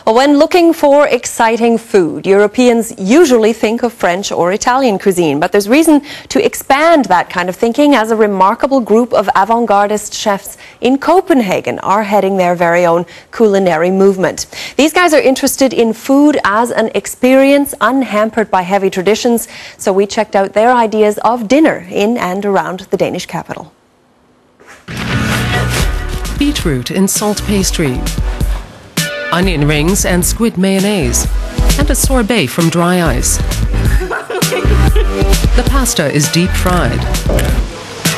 Well, when looking for exciting food, Europeans usually think of French or Italian cuisine, but there's reason to expand that kind of thinking as a remarkable group of avant-gardist chefs in Copenhagen are heading their very own culinary movement. These guys are interested in food as an experience, unhampered by heavy traditions, so we checked out their ideas of dinner in and around the Danish capital. Beetroot in salt pastry, onion rings and squid mayonnaise, and a sorbet from dry ice. The pasta is deep fried.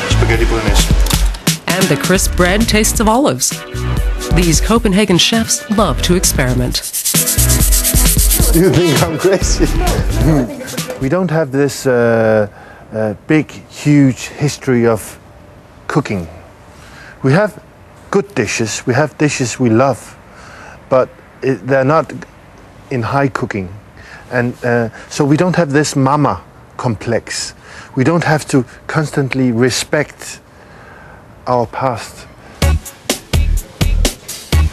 Spaghetti bolognese. And the crisp bread tastes of olives. These Copenhagen chefs love to experiment. Do you think I'm crazy? We don't have this big, huge history of cooking. We have good dishes, we have dishes we love, but they're not in high cooking. And so we don't have this mama complex. We don't have to constantly respect our past.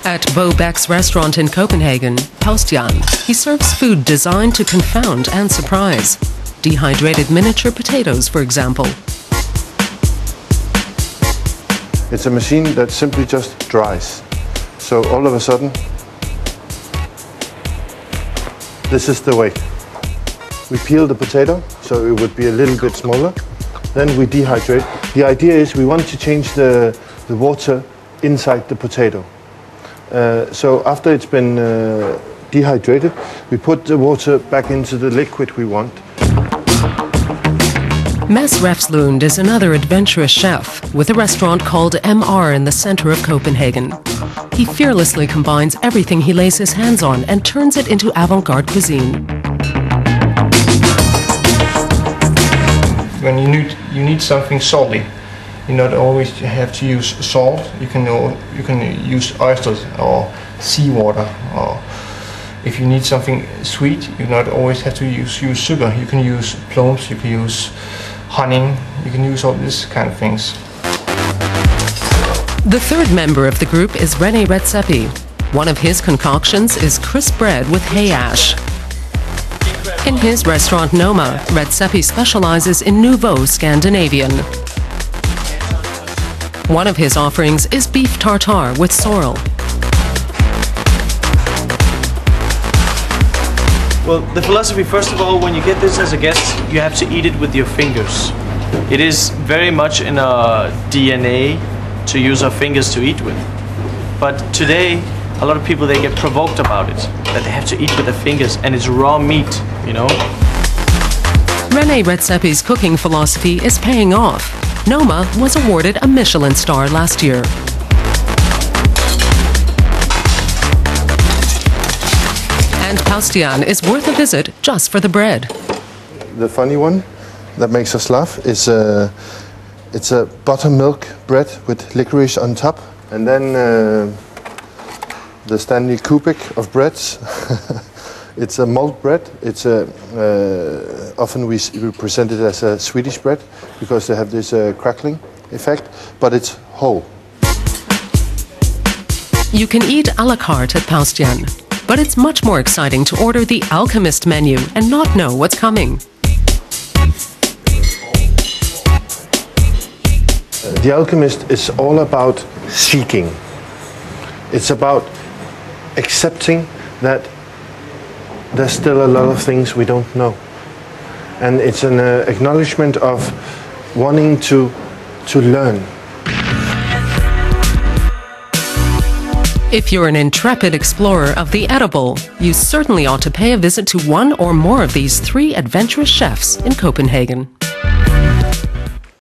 At Bo Beck's restaurant in Copenhagen, Paustian, he serves food designed to confound and surprise. Dehydrated miniature potatoes, for example. It's a machine that simply just dries. So all of a sudden, this is the way. We peel the potato, so it would be a little bit smaller. Then we dehydrate. The idea is we want to change the water inside the potato. So after it's been dehydrated, we put the water back into the liquid we want. Mads Refslund is another adventurous chef with a restaurant called MR in the center of Copenhagen. He fearlessly combines everything he lays his hands on and turns it into avant-garde cuisine. When you need something salty, you not always have to use salt. You can use oysters or seawater, or if you need something sweet, you not always have to use sugar. You can use plums, you can use honey, you can use all these kind of things. The third member of the group is René Redzepi. One of his concoctions is crisp bread with hay ash. In his restaurant Noma, Redzepi specializes in nouveau Scandinavian. One of his offerings is beef tartare with sorrel. Well, the philosophy, first of all, when you get this as a guest, you have to eat it with your fingers. It is very much in our DNA to use our fingers to eat with. But today, a lot of people, they get provoked about it, that they have to eat with their fingers, and it's raw meat, you know? René Redzepi's cooking philosophy is paying off. Noma was awarded a Michelin star last year. And Paustian is worth a visit just for the bread. The funny one that makes us laugh is it's a buttermilk bread with licorice on top, and then the Stanley Kubrick of breads. It's a malt bread. It's often we present it as a Swedish bread because they have this crackling effect, but it's whole. You can eat à la carte at Paustian, but it's much more exciting to order the Alchemist menu and not know what's coming. The Alchemist is all about seeking. It's about accepting that there's still a lot of things we don't know. And it's an acknowledgement of wanting to learn. If you're an intrepid explorer of the edible, you certainly ought to pay a visit to one or more of these three adventurous chefs in Copenhagen.